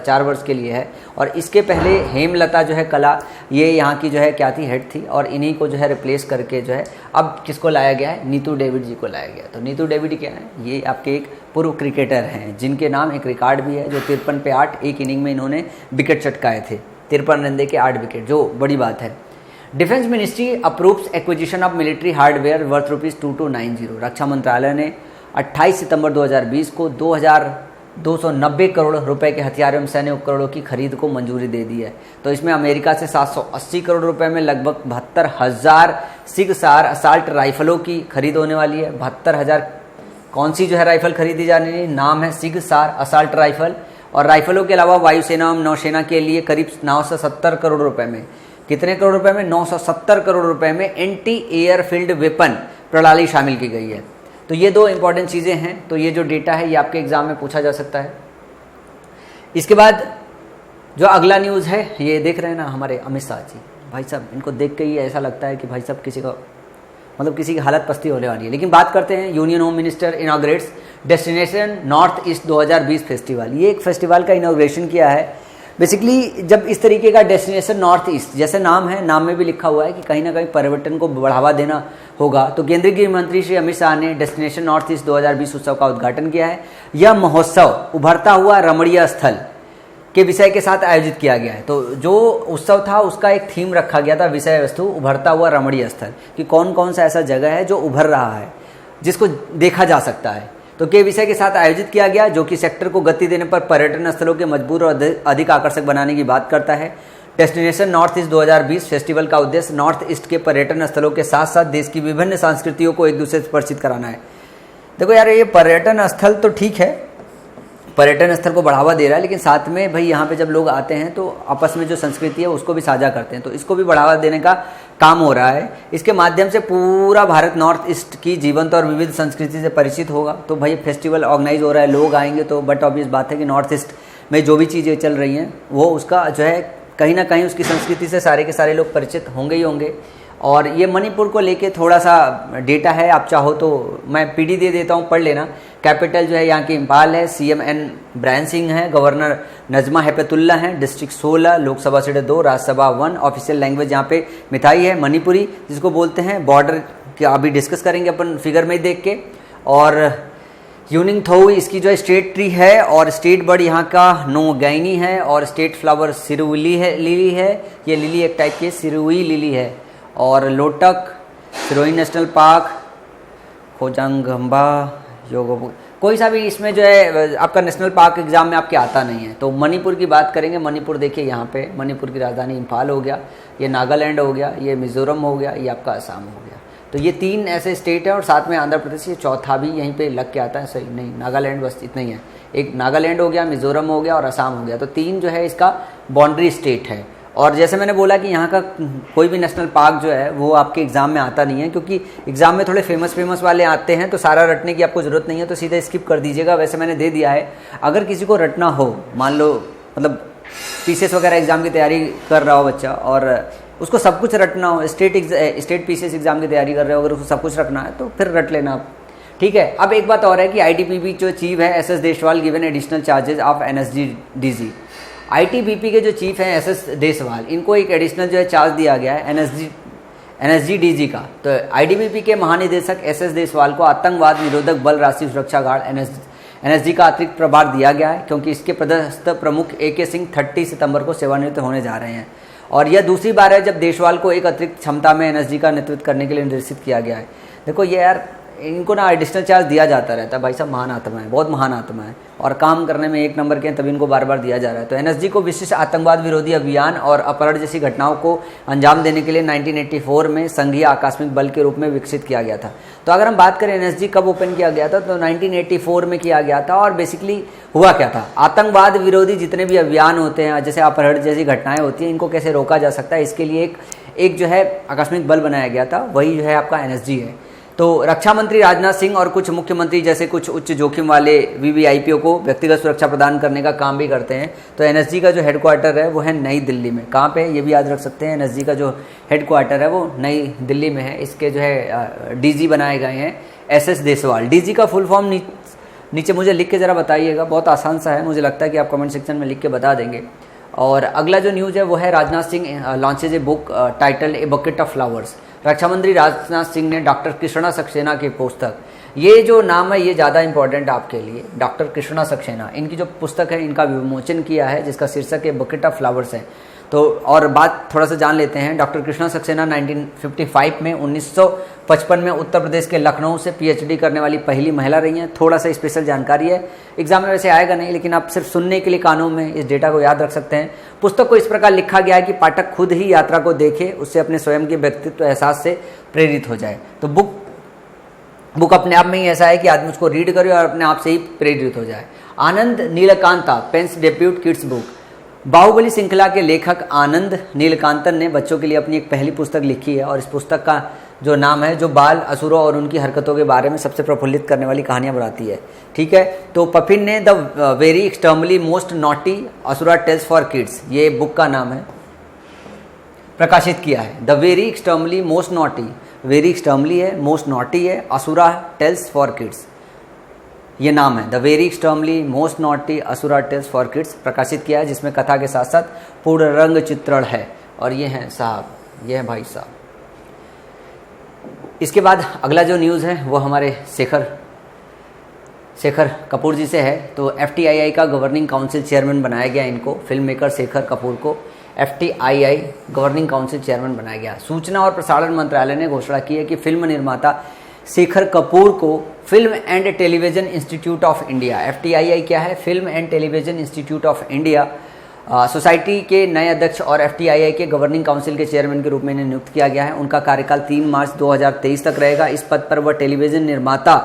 4 वर्ष के लिए है। और इसके पहले हेमलता जो है कला, ये यहाँ की जो है क्या थी, हेड थी। और इन्हीं को जो है रिप्लेस करके जो है अब किसको लाया गया है, नीतू डेविड जी को लाया गया। तो नीतू डेविड क्या है, ये आपके एक पूर्व क्रिकेटर हैं जिनके नाम एक रिकॉर्ड भी है, जो 53 पे 8 एक इनिंग में इन्होंने विकेट चटकाए थे। 53 रन दे के 8 विकेट, जो बड़ी बात है। Defence ministry approves acquisition of military hardware worth ₹2290। रक्षा मंत्रालय ने 28 सितंबर 2020 को 2,290 करोड़ रुपए के हथियार एवं सैन्य उपकरणों की खरीद को मंजूरी दे दी है। तो इसमें अमेरिका से 780 करोड़ रुपए में लगभग 72,000 सिगसार असाल्ट राइफलों की खरीद होने वाली है। 72,000 कौन सी जो है राइफल खरीदी जाने वाली, नाम है सिगसार असाल्ट राइफल। और राइफलों के अलावा वायुसेना एवं नौसेना के लिए करीब 970 करोड़ रुपए में, कितने करोड़ रुपए में, 970 करोड़ रुपए में एंटी एयरफील्ड वेपन प्रणाली शामिल की गई है। तो ये 2 इंपॉर्टेंट चीज़ें हैं। तो ये जो डेटा है ये आपके एग्जाम में पूछा जा सकता है। इसके बाद जो अगला न्यूज़ है ये देख रहे हैं ना हमारे अमित शाह जी, भाई साहब इनको देख के ही ऐसा लगता है कि भाई साहब किसी की हालत पस्ती होने वाली है। लेकिन बात करते हैं, union home minister inaugurates destination north east 2020 festival. ये एक फेस्टिवल का इनॉग्रेशन किया है। बेसिकली जब इस तरीके का डेस्टिनेशन नॉर्थ ईस्ट, जैसे नाम है, नाम में भी लिखा हुआ है कि कहीं ना कहीं पर्यटन को बढ़ावा देना होगा, तो केंद्रीय गृह मंत्री श्री अमित शाह ने डेस्टिनेशन नॉर्थ ईस्ट 2020 उत्सव का उद्घाटन किया है। यह महोत्सव उभरता हुआ रमणीय स्थल के विषय के साथ आयोजित किया गया है। तो जो उत्सव था उसका एक थीम रखा गया था, विषय वस्तु उभरता हुआ रमणीय स्थल, कि कौन कौन सा ऐसा जगह है जो उभर रहा है, जिसको देखा जा सकता है। तो के विषय के साथ आयोजित किया गया, जो कि सेक्टर को गति देने पर पर्यटन स्थलों के मजबूत और अधिक आकर्षक बनाने की बात करता है। डेस्टिनेशन नॉर्थ ईस्ट 2020 फेस्टिवल का उद्देश्य नॉर्थ ईस्ट के पर्यटन स्थलों के साथ साथ देश की विभिन्न संस्कृतियों को एक दूसरे से परिचित कराना है। देखो यार, ये पर्यटन स्थल तो ठीक है, पर्यटन स्थल को बढ़ावा दे रहा है, लेकिन साथ में भाई यहाँ पे जब लोग आते हैं तो आपस में जो संस्कृति है उसको भी साझा करते हैं। तो इसको भी बढ़ावा देने का काम हो रहा है। इसके माध्यम से पूरा भारत नॉर्थ ईस्ट की जीवंत और विविध संस्कृति से परिचित होगा। तो भाई फेस्टिवल ऑर्गेनाइज हो रहा है, लोग आएंगे, तो बट ऑब्वियस बात है कि नॉर्थ ईस्ट में जो भी चीज़ें चल रही हैं वो उसका जो है कहीं ना कहीं उसकी संस्कृति से सारे के सारे लोग परिचित होंगे ही होंगे। और ये मणिपुर को लेके थोड़ा सा डेटा है, आप चाहो तो मैं पीडी दे देता हूँ, पढ़ लेना। कैपिटल जो है यहाँ की इम्फाल है, सीएम एन ब्रैन सिंह है, गवर्नर नजमा हेपतुल्ला हैं, district 16, Lok Sabha seat 2, Rajya Sabha 1, official language यहाँ पे मिथाई है, मणिपुरी जिसको बोलते हैं। बॉर्डर की अभी डिस्कस करेंगे अपन फिगर में देख के। और यूनिंगथोउ इसकी जो है स्टेट ट्री है, और स्टेट बर्ड यहाँ का नोगैनी है, और स्टेट फ्लावर सिरुई है, लिली है। ये लिली एक टाइप की सिरुई लिली है। और लोटक, सिरोही नेशनल पार्क, खोजांगंबा, योगो, कोई सा भी इसमें जो है आपका नेशनल पार्क एग्जाम में आपके आता नहीं है। तो मणिपुर की बात करेंगे। मणिपुर देखिए यहाँ पे, मणिपुर की राजधानी इम्फाल हो गया, ये नागालैंड हो गया, ये मिजोरम हो गया, ये आपका असम हो गया। तो ये 3 ऐसे स्टेट है, और साथ में आंध्र प्रदेश, ये चौथा भी यहीं पे लग के आता है। सही नहीं, नागालैंड बस इतना ही है। एक नागालैंड हो गया, मिजोरम हो गया और असम हो गया। तो 3 जो है इसका बाउंड्री स्टेट है। और जैसे मैंने बोला कि यहाँ का कोई भी नेशनल पार्क जो है वो आपके एग्ज़ाम में आता नहीं है, क्योंकि एग्ज़ाम में थोड़े फेमस वाले आते हैं, तो सारा रटने की आपको ज़रूरत नहीं है, तो सीधा स्किप कर दीजिएगा। वैसे मैंने दे दिया है। अगर किसी को रटना हो, मान लो मतलब पीसीएस वगैरह एग्ज़ाम की तैयारी कर रहा हो बच्चा, और उसको सब कुछ रटना हो, स्टेट पीसीएस एग्ज़ाम की तैयारी कर रहे हो, अगर उसको सब कुछ रखना है तो फिर रट लेना आप, ठीक है। अब एक बात और है कि आईटीबीपी जो चीफ है SS Deshwal given additional charges of NSG DG. ITBP के जो चीफ हैं एसएस देशवाल, इनको एक एडिशनल जो है चार्ज दिया गया है एनएसजीडीजी का। तो आईटीबीपी के महानिदेशक एसएस देशवाल को आतंकवाद निरोधक बल राष्ट्रीय सुरक्षा गार्ड एनएसजी का अतिरिक्त प्रभार दिया गया है, क्योंकि इसके पदस्थ प्रमुख एके सिंह 30 सितंबर को सेवानिवृत्त होने जा रहे हैं। और यह दूसरी बार है जब देशवाल को एक अतिरिक्त क्षमता में एनएसजी का नेतृत्व करने के लिए निर्देशित किया गया है। देखो ये यार, इनको ना एडिशनल चार्ज दिया जाता रहता है। भाई साहब महान आत्मा है, बहुत महान आत्मा है, और काम करने में एक नंबर के हैं, तभी इनको बार बार दिया जा रहा है। तो एनएसजी को विशिष्ट आतंकवाद विरोधी अभियान और अपहरण जैसी घटनाओं को अंजाम देने के लिए 1984 में संघीय आकस्मिक बल के रूप में विकसित किया गया था। तो अगर हम बात करें एनएसजी कब ओपन किया गया था, तो 1984 में किया गया था। और बेसिकली हुआ क्या था, आतंकवाद विरोधी जितने भी अभियान होते हैं, जैसे अपहरण जैसी घटनाएं होती हैं, इनको कैसे रोका जा सकता है, इसके लिए एक जो है आकस्मिक बल बनाया गया था, वही जो है आपका एनएसजी है। तो रक्षा मंत्री राजनाथ सिंह और कुछ मुख्यमंत्री जैसे कुछ उच्च जोखिम वाले वीवीआईपीओ को व्यक्तिगत सुरक्षा प्रदान करने का काम भी करते हैं। तो एनएसजी का जो हेडक्वार्टर है वो है नई दिल्ली में। कहाँ पे, ये भी याद रख सकते हैं, एनएसजी का जो हेडक्वार्टर है वो नई दिल्ली में है। इसके जो है डीजी बनाए गए हैं एसएस देसवाल। डीजी का फुल फॉर्म नीचे मुझे लिख के ज़रा बताइएगा, बहुत आसान सा है, मुझे लगता है कि आप कमेंट सेक्शन में लिख के बता देंगे। और अगला जो न्यूज़ है वो है Rajnath Singh launches a book title a bucket of flowers. रक्षा मंत्री राजनाथ सिंह ने डॉक्टर कृष्णा सक्सेना की पुस्तक, ये जो नाम है ये ज़्यादा इंपॉर्टेंट आपके लिए, डॉक्टर कृष्णा सक्सेना, इनकी जो पुस्तक है इनका विमोचन किया है जिसका शीर्षक ए बकेट ऑफ फ्लावर्स है। तो और बात थोड़ा सा जान लेते हैं। डॉक्टर कृष्णा सक्सेना 1955 में 1955 में उत्तर प्रदेश के लखनऊ से पीएचडी करने वाली पहली महिला रही हैं। थोड़ा सा स्पेशल जानकारी है, एग्जाम में वैसे आएगा नहीं, लेकिन आप सिर्फ सुनने के लिए कानों में इस डेटा को याद रख सकते हैं। पुस्तक को इस प्रकार लिखा गया है कि पाठक खुद ही यात्रा को देखे, उससे अपने स्वयं के व्यक्तित्व एहसास से प्रेरित हो जाए। तो बुक अपने आप में ही ऐसा है कि आदमी उसको रीड करे और अपने आप से ही प्रेरित हो जाए। Anand Neelakantan pens debut kids book. Baahubali श्रृंखला के लेखक आनंद नीलकांतन ने बच्चों के लिए अपनी एक पहली पुस्तक लिखी है और इस पुस्तक का जो नाम है जो बाल असुरों और उनकी हरकतों के बारे में सबसे प्रफुल्लित करने वाली कहानियां बताती है। ठीक है, तो पफिन ने the very extremely most naughty Asura tales for kids, ये बुक का नाम है, प्रकाशित किया है। The very extremely most naughty, very extremely है, मोस्ट नॉटी है, असुरा टेल्स फॉर किड्स, ये नाम है। The very extremely most naughty Asura tales for kids प्रकाशित किया है, जिसमें कथा के साथ साथ पूर्ण रंग चित्रण है। और ये हैं साहब, ये हैं भाई साहब। इसके बाद अगला जो न्यूज़ है वो हमारे शेखर कपूर जी से है। तो FTII का गवर्निंग काउंसिल चेयरमैन बनाया गया इनको, फिल्म मेकर शेखर कपूर को FTII गवर्निंग काउंसिल चेयरमैन बनाया गया। सूचना और प्रसारण मंत्रालय ने घोषणा की है कि फिल्म निर्माता शेखर कपूर को film and television institute of India, FTII क्या है, film and television institute of India society के नए अध्यक्ष और FTII के गवर्निंग काउंसिल के चेयरमैन के रूप में इन्हें नियुक्त किया गया है। उनका कार्यकाल 3 मार्च 2023 तक रहेगा। इस पद पर वह टेलीविजन निर्माता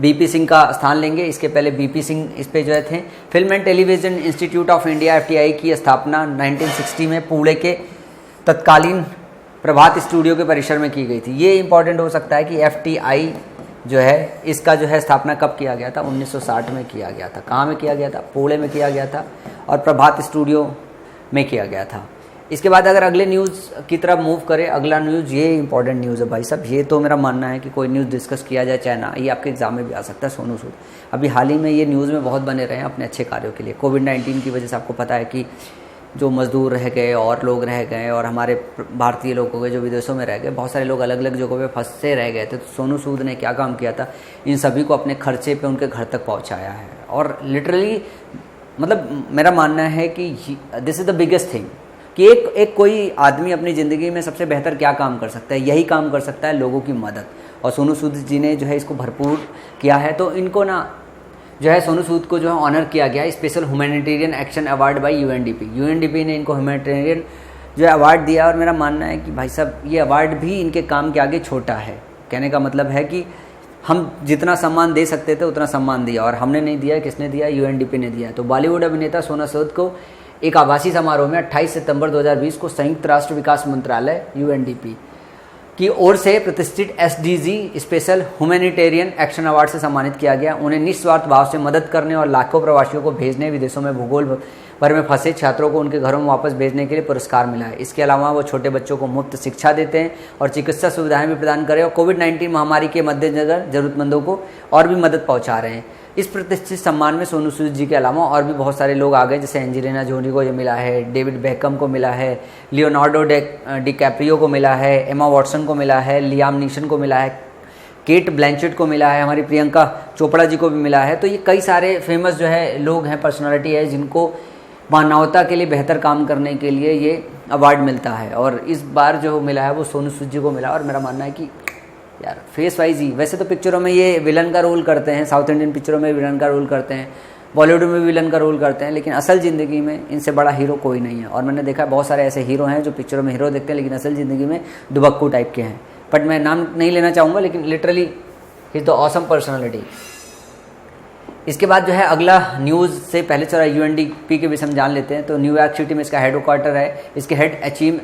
BP सिंह का स्थान लेंगे। इसके पहले BP सिंह इस पे जो थे। Film and television institute of India FTII की स्थापना 1960 में पुणे के तत्कालीन प्रभात स्टूडियो के परिसर में की गई थी। ये इंपॉर्टेंट हो सकता है कि FTI जो है इसका जो है स्थापना कब किया गया था, 1960 में किया गया था। कहाँ में किया गया था, पुणे में किया गया था और प्रभात स्टूडियो में किया गया था। इसके बाद अगर अगले न्यूज़ की तरफ मूव करें, अगला न्यूज़ ये इंपॉर्टेंट न्यूज़ है भाई साहब। ये तो मेरा मानना है कि कोई न्यूज़ डिस्कस किया जाए चाहे ना, ये आपके एग्जाम में भी आ सकता है। सोनू सूद अभी हाल ही में ये न्यूज़ में बहुत बने रहे हैं अपने अच्छे कार्यों के लिए। कोविड-19 की वजह से आपको पता है कि जो मज़दूर रह गए और लोग रह गए और हमारे भारतीय लोग हो गए जो विदेशों में रह गए, बहुत सारे लोग अलग अलग जगहों पे फंसे रह गए थे। तो सोनू सूद ने क्या काम किया था, इन सभी को अपने खर्चे पे उनके घर तक पहुंचाया है। और लिटरली मतलब मेरा मानना है कि this is the biggest thing कि एक कोई आदमी अपनी ज़िंदगी में सबसे बेहतर क्या काम कर सकता है, यही काम कर सकता है लोगों की मदद। और सोनू सूद जी ने जो है इसको भरपूर किया है। तो इनको ना जो है सोनू सूद को जो है ऑनर किया गया है special humanitarian action award bye UNDP ने इनको ह्यूमैनिटेरियन जो है अवार्ड दिया। और मेरा मानना है कि भाई साहब ये अवार्ड भी इनके काम के आगे छोटा है। कहने का मतलब है कि हम जितना सम्मान दे सकते थे उतना सम्मान दिया, और हमने नहीं दिया, किसने दिया, यूएनडीपी ने दिया। तो बॉलीवुड अभिनेता सोनू सूद को एक आभासी समारोह में 28 सितंबर 2020 को संयुक्त राष्ट्र विकास मंत्रालय यूएनडीपी की ओर से प्रतिष्ठित SDG special humanitarian action award से सम्मानित किया गया। उन्हें निस्वार्थ भाव से मदद करने और लाखों प्रवासियों को भेजने, विदेशों में भूगोल भर में फंसे छात्रों को उनके घरों में वापस भेजने के लिए पुरस्कार मिला है। इसके अलावा वो छोटे बच्चों को मुफ्त शिक्षा देते हैं और चिकित्सा सुविधाएं भी प्रदान करें और कोविड-19 महामारी के मद्देनजर जरूरतमंदों को और भी मदद पहुंचा रहे हैं। इस प्रतिष्ठित सम्मान में सोनू सूद जी के अलावा और भी बहुत सारे लोग आ गए, जैसे एंजेलिना जोली को ये मिला है, डेविड बेकम को मिला है, लियोनार्डो डिकैप्रियो को मिला है, एमा वॉटसन को मिला है, लियाम नीशन को मिला है, केट ब्लैंचेट को मिला है, हमारी प्रियंका चोपड़ा जी को भी मिला है। तो ये कई सारे फेमस जो है लोग हैं, पर्सनालिटी है, जिनको मानवता के लिए बेहतर काम करने के लिए ये अवार्ड मिलता है। और इस बार जो मिला है वो सोनू सूद जी को मिला। और मेरा मानना है कि यार फेस वाइज ही, वैसे तो पिक्चरों में ये विलन का रोल करते हैं, साउथ इंडियन पिक्चरों में विलन का रोल करते हैं, बॉलीवुड में विलन का रोल करते हैं, लेकिन असल ज़िंदगी में इनसे बड़ा हीरो कोई नहीं है। और मैंने देखा बहुत सारे ऐसे हीरो हैं जो पिक्चरों में हीरो देखते हैं लेकिन असल ज़िंदगी में दुबक्कू टाइप के हैं। बट मैं नाम नहीं लेना चाहूँगा, लेकिन literally is the awesome personality. इसके बाद जो है अगला न्यूज़ से पहले चला UNDP के विषय में जान लेते हैं। तो न्यूयॉर्क सिटी में इसका हेड क्वार्टर है, इसके हेड अचीम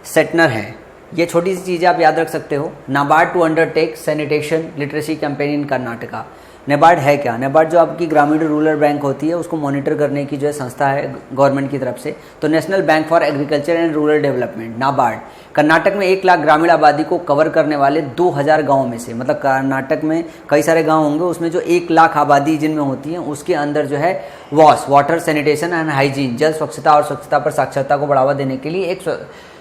सेटनर हैं। ये छोटी सी चीज़ें आप याद रख सकते हो। NABARD to undertake sanitation literacy campaign in Karnataka. NABARD है क्या? नाबार्ड जो आपकी ग्रामीण रूरल बैंक होती है उसको मॉनिटर करने की जो है संस्था है गवर्नमेंट की तरफ से। तो national bank for agriculture and rural development NABARD Karnataka में 1 लाख ग्रामीण आबादी को कवर करने वाले 2000 गाँव में से, मतलब कर्नाटक में कई सारे गाँव होंगे, उसमें जो 1 लाख आबादी जिनमें होती है उसके अंदर जो है वाटर सैनिटेशन एंड हाइजीन, जल स्वच्छता और स्वच्छता पर साक्षरता को बढ़ावा देने के लिए एक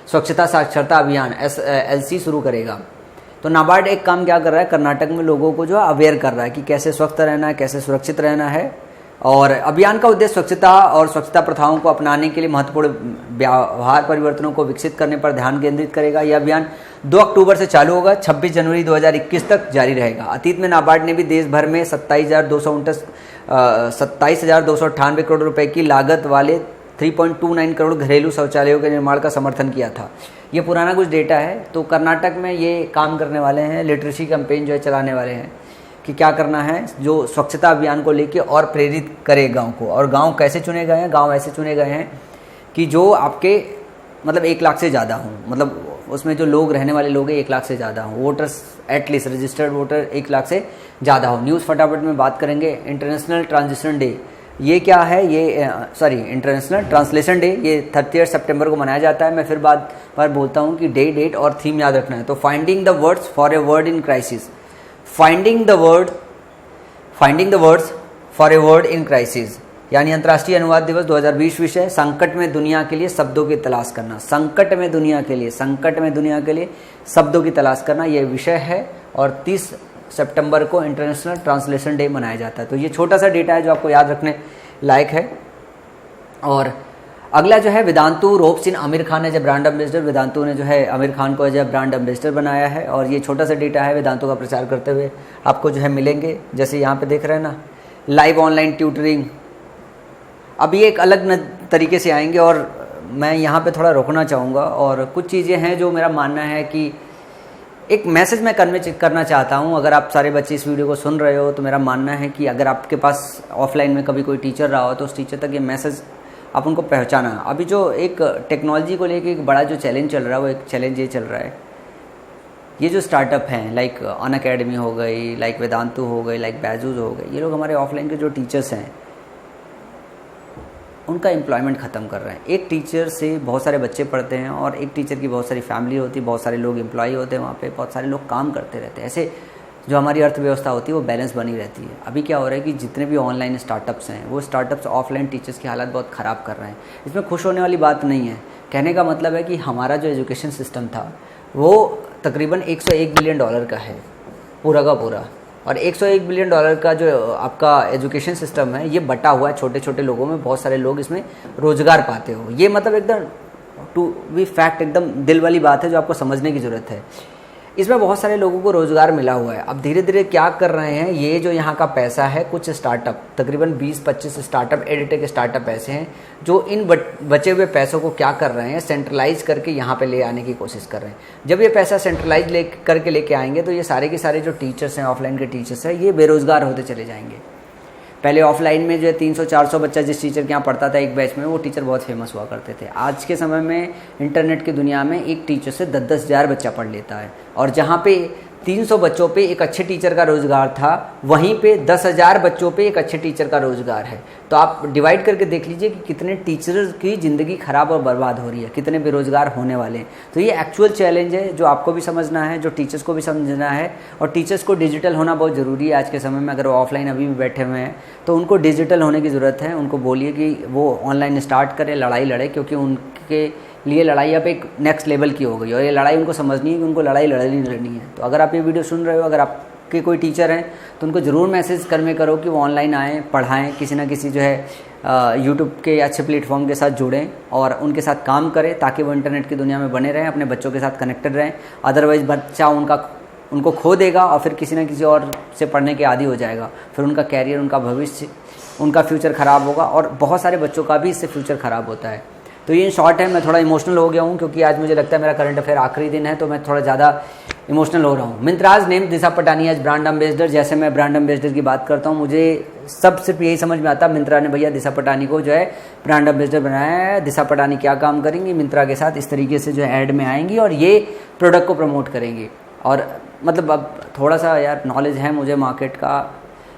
स्वच्छता साक्षरता अभियान SLC शुरू करेगा। तो नाबार्ड एक काम क्या कर रहा है, कर्नाटक में लोगों को जो अवेयर कर रहा है कि कैसे स्वस्थ रहना है, कैसे सुरक्षित रहना है। और अभियान का उद्देश्य स्वच्छता और स्वच्छता प्रथाओं को अपनाने के लिए महत्वपूर्ण व्यवहार परिवर्तनों को विकसित करने पर ध्यान केंद्रित करेगा। यह अभियान 2 अक्टूबर से चालू होगा, 26 जनवरी 2021 तक जारी रहेगा। अतीत में नाबार्ड ने भी देश भर में 27,298 करोड़ रुपए की लागत वाले 3.29 करोड़ घरेलू शौचालयों के निर्माण का समर्थन किया था। ये पुराना कुछ डेटा है। तो कर्नाटक में ये काम करने वाले हैं, लिटरेसी कैंपेन जो है चलाने वाले हैं कि क्या करना है, जो स्वच्छता अभियान को लेके और प्रेरित करे गांव को। और गांव कैसे चुने गए हैं? गांव ऐसे चुने गए हैं कि जो आपके मतलब 1 लाख से ज़्यादा हों, मतलब उसमें जो लोग रहने वाले लोग हैं 1 लाख से ज़्यादा हों, voters at least registered voter 1 lakh से ज़्यादा हो। न्यूज़ फटाफट में बात करेंगे। इंटरनेशनल ट्रांजिशन डे, ये क्या है? ये इंटरनेशनल ट्रांसलेशन डे, ये 30 सितंबर को मनाया जाता है। मैं फिर बार बोलता हूँ कि डेट और थीम याद रखना है। तो finding the words for a word in crisis, finding the words for a word in crisis, यानी अंतर्राष्ट्रीय अनुवाद दिवस 2020 विषय संकट में दुनिया के लिए शब्दों की तलाश करना। संकट में दुनिया के लिए शब्दों की तलाश करना ये विषय है। और 30 सितंबर को इंटरनेशनल ट्रांसलेशन डे मनाया जाता है। तो ये छोटा सा डेटा है जो आपको याद रखने लायक है। और अगला जो है Vedantu ropes in Aamir Khan as a brand ambassador. Vedantu ने जो है आमिर खान को एज ए ब्रांड एम्बेसडर बनाया है। और ये छोटा सा डेटा है वेदांतु का प्रचार करते हुए आपको जो है मिलेंगे, जैसे यहाँ पे देख रहे हैं ना, लाइव ऑनलाइन ट्यूटरिंग। अब ये एक अलग तरीके से आएंगे और मैं यहाँ पे थोड़ा रोकना चाहूँगा। और कुछ चीज़ें हैं जो मेरा मानना है कि एक मैसेज मैं करना चाहता हूँ। अगर आप सारे बच्चे इस वीडियो को सुन रहे हो तो मेरा मानना है कि अगर आपके पास ऑफलाइन में कभी कोई टीचर रहा हो तो उस टीचर तक ये मैसेज आप उनको पहुँचाना। अभी जो एक टेक्नोलॉजी को लेके एक बड़ा जो चैलेंज चल रहा है, वो एक चैलेंज ये चल रहा है, ये जो स्टार्टअप हैं लाइक अनअकैडमी हो गई, लाइक वेदांतु हो गई, लाइक बैजूस हो गई, ये लोग हमारे ऑफलाइन के जो टीचर्स हैं उनका एम्प्लॉयमेंट ख़त्म कर रहे हैं। एक टीचर से बहुत सारे बच्चे पढ़ते हैं और एक टीचर की बहुत सारी फैमिली होती है, बहुत सारे लोग एम्प्लॉय होते हैं वहाँ पे, बहुत सारे लोग काम करते रहते हैं। ऐसे जो हमारी अर्थव्यवस्था होती है वो बैलेंस बनी रहती है। अभी क्या हो रहा है कि जितने भी ऑनलाइन स्टार्टअप्स हैं वो स्टार्टअप्स ऑफलाइन टीचर्स की हालत बहुत ख़राब कर रहे हैं। इसमें खुश होने वाली बात नहीं है। कहने का मतलब है कि हमारा जो एजुकेशन सिस्टम था वो तकरीबन $101 बिलियन का है पूरा का पूरा। और $101 बिलियन का जो आपका एजुकेशन सिस्टम है ये बटा हुआ है छोटे छोटे लोगों में। बहुत सारे लोग इसमें रोजगार पाते हो। ये मतलब एकदम टू बी फैक्ट, एकदम दिल वाली बात है जो आपको समझने की ज़रूरत है। इसमें बहुत सारे लोगों को रोज़गार मिला हुआ है। अब धीरे धीरे क्या कर रहे हैं, ये जो यहाँ का पैसा है, कुछ स्टार्टअप तकरीबन 20-25 स्टार्टअप एडिटेक स्टार्टअप ऐसे हैं जो इन बचे हुए पैसों को क्या कर रहे हैं, सेंट्रलाइज करके यहाँ पे ले आने की कोशिश कर रहे हैं। जब ये पैसा सेंट्रलाइज करके लेके आएंगे तो ये सारे के सारे जो टीचर्स हैं, ऑफलाइन के टीचर्स हैं, ये बेरोज़गार होते चले जाएंगे। पहले ऑफलाइन में जो है 300-400 बच्चा जिस टीचर के यहाँ पढ़ता था एक बैच में, वो टीचर बहुत फेमस हुआ करते थे। आज के समय में इंटरनेट की दुनिया में एक टीचर से 10-10 हज़ार बच्चा पढ़ लेता है। और जहाँ पे 300 बच्चों पे एक अच्छे टीचर का रोज़गार था, वहीं पे 10,000 बच्चों पे एक अच्छे टीचर का रोज़गार है। तो आप डिवाइड करके देख लीजिए कि कितने टीचर्स की ज़िंदगी ख़राब और बर्बाद हो रही है, कितने बेरोज़गार होने वाले हैं। तो ये एक्चुअल चैलेंज है जो आपको भी समझना है, जो टीचर्स को भी समझना है। और टीचर्स को डिजिटल होना बहुत ज़रूरी है आज के समय में। अगर वो ऑफलाइन अभी भी बैठे हुए हैं तो उनको डिजिटल होने की ज़रूरत है। उनको बोलिए कि वो ऑनलाइन स्टार्ट करें, लड़ाई लड़े, क्योंकि उनके लिए लड़ाई अब एक नेक्स्ट लेवल की हो गई और ये लड़ाई उनको समझनी है कि उनको लड़ाई लड़नी है। तो अगर आप ये वीडियो सुन रहे हो, अगर आपके कोई टीचर हैं तो उनको ज़रूर मैसेज करो कि वो ऑनलाइन आएँ, पढ़ाएँ, किसी ना किसी जो है यूट्यूब के अच्छे प्लेटफॉर्म के साथ जुड़ें और उनके साथ काम करें, ताकि वो इंटरनेट की दुनिया में बने रहें, अपने बच्चों के साथ कनेक्टेड रहें। अदरवाइज़ बच्चा उनको खो देगा और फिर किसी ना किसी और से पढ़ने के आदी हो जाएगा। फिर उनका कैरियर, उनका भविष्य, उनका फ्यूचर ख़राब होगा और बहुत सारे बच्चों का भी इससे फ्यूचर ख़राब होता है। तो ये इन शॉर्ट है। मैं थोड़ा इमोशनल हो गया हूँ क्योंकि आज मुझे लगता है मेरा करंट अफेयर आखिरी दिन है, तो मैं थोड़ा ज़्यादा इमोशनल हो रहा हूँ। मिंत्राज नेम दिशा पटानी एज ब्रांड एम्बेसडर। जैसे मैं ब्रांड एम्बेसडर की बात करता हूँ, मुझे सब सिर्फ यही समझ में आता, मिंत्रा ने भैया दिशा पटानी को जो है ब्रांड एम्बेसडर बनाया है, दिशा पटानी क्या काम करेंगी, मिंत्रा के साथ इस तरीके से जो है ऐड में आएंगी और ये प्रोडक्ट को प्रमोट करेंगी। और मतलब अब थोड़ा सा यार नॉलेज है मुझे मार्केट का,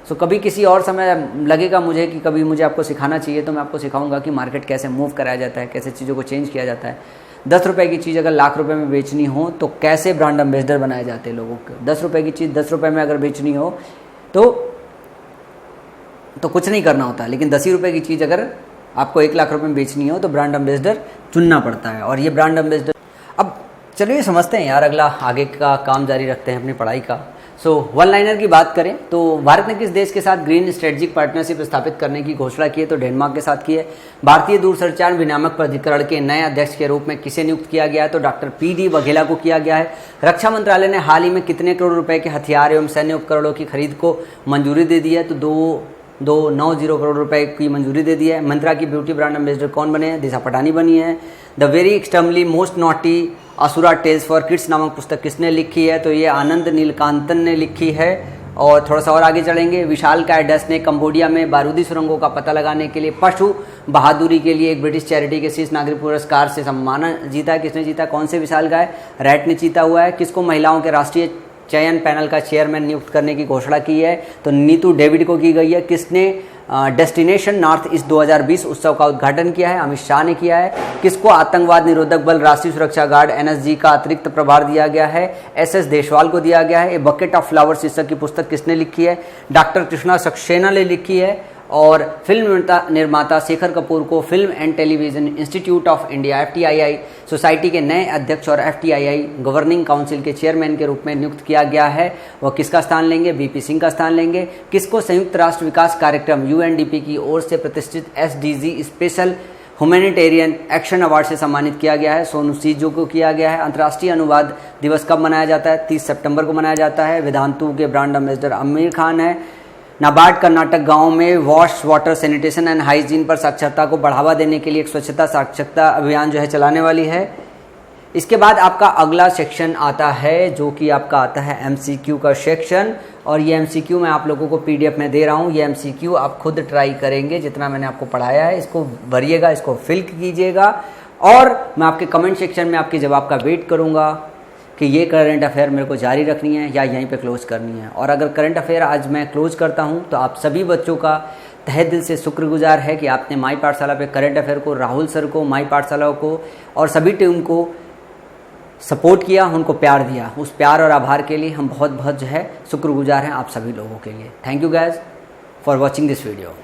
सो कभी किसी और समय लगेगा मुझे कि कभी मुझे आपको सिखाना चाहिए तो मैं आपको सिखाऊंगा कि मार्केट कैसे मूव कराया जाता है, कैसे चीज़ों को चेंज किया जाता है। 10 रुपये की चीज़ अगर लाख रुपए में बेचनी हो तो कैसे ब्रांड एम्बेसडर बनाए जाते हैं लोगों को। 10 रुपये की चीज़ 10 रुपये में अगर बेचनी हो तो कुछ नहीं करना होता, लेकिन 10 ही रुपये की चीज़ अगर आपको 1 लाख रुपए में बेचनी हो तो ब्रांड एम्बेसडर चुनना पड़ता है। और ये ब्रांड एम्बेसडर, अब चलिए समझते हैं यार, अगला आगे का काम जारी रखते हैं अपनी पढ़ाई का। सो वन लाइनर की बात करें तो भारत ने किस देश के साथ ग्रीन स्ट्रेटेजिक पार्टनरशिप स्थापित करने की घोषणा की है, तो डेनमार्क के साथ की है। भारतीय दूरसंचार विनियामक प्राधिकरण के नए अध्यक्ष के रूप में किसे नियुक्त किया गया है, तो डॉक्टर पी.डी. वघेला को किया गया है। रक्षा मंत्रालय ने हाल ही में कितने करोड़ रुपए के हथियार एवं सैन्य उपकरणों की खरीद को मंजूरी दे दी है, तो 290 करोड़ रुपए की मंजूरी दे दी है। मंत्रा की ब्यूटी ब्रांड एम्बेसडर कौन बने हैं, दिशा पटानी बनी है। The very extremely most naughty Asura tales for kids नामक पुस्तक किसने लिखी है, तो ये आनंद नीलकांतन ने लिखी है। और थोड़ा सा और आगे चलेंगे, विशाल कायडस ने कंबोडिया में बारूदी सुरंगों का पता लगाने के लिए पशु बहादुरी के लिए एक ब्रिटिश चैरिटी के शीर्ष नागरिक पुरस्कार से सम्मान जीता है। किसने जीता, कौन से विशाल गाय, रैट ने जीता हुआ है। किसको महिलाओं के राष्ट्रीय चयन पैनल का चेयरमैन नियुक्त करने की घोषणा की है, तो नीतू डेविड को की गई है। किसने डेस्टिनेशन नॉर्थ ईस्ट 2020 उत्सव का उद्घाटन किया है, अमित शाह ने किया है। किसको आतंकवाद निरोधक बल राष्ट्रीय सुरक्षा गार्ड एनएसजी का अतिरिक्त प्रभार दिया गया है, एसएस देशवाल को दिया गया है। ए बकेट ऑफ फ्लावर्स शीर्षक की पुस्तक किसने लिखी है, डॉक्टर कृष्णा सक्सेना ने लिखी है। और फिल्म निर्माता शेखर कपूर को film and television institute of India FTII society के नए अध्यक्ष और FTII गवर्निंग काउंसिल के चेयरमैन के रूप में नियुक्त किया गया है। वह किसका स्थान लेंगे, VP सिंह का स्थान लेंगे। किसको संयुक्त राष्ट्र विकास कार्यक्रम UNDP की ओर से प्रतिष्ठित SDG special humanitarian action award से सम्मानित किया गया है, सोनू सीजो को किया गया है। अंतर्राष्ट्रीय अनुवाद दिवस कब मनाया जाता है, 30 सितंबर को मनाया जाता है। वेदांतु के ब्रांड एम्बेसडर आमिर खान है। नाबार्ड कर्नाटक गांव में wash water sanitation and hygiene पर साक्षरता को बढ़ावा देने के लिए एक स्वच्छता साक्षरता अभियान जो है चलाने वाली है। इसके बाद आपका अगला सेक्शन आता है जो कि आपका आता है MCQ का सेक्शन, और ये MCQ मैं आप लोगों को PDF में दे रहा हूँ। ये MCQ आप खुद ट्राई करेंगे, जितना मैंने आपको पढ़ाया है इसको भरिएगा, इसको फिल कीजिएगा, और मैं आपके कमेंट सेक्शन में आपके जवाब का वेट करूँगा कि ये करंट अफेयर मेरे को जारी रखनी है या यहीं पे क्लोज करनी है। और अगर करंट अफेयर आज मैं क्लोज करता हूँ तो आप सभी बच्चों का तहे दिल से शुक्रगुजार है कि आपने माई पाठशाला पे करंट अफेयर को, राहुल सर को, माई पाठशाला को और सभी टीम को सपोर्ट किया, उनको प्यार दिया। उस प्यार और आभार के लिए हम बहुत बहुत जो है शुक्रगुजार हैं आप सभी लोगों के लिए। Thank you guys for watching this video.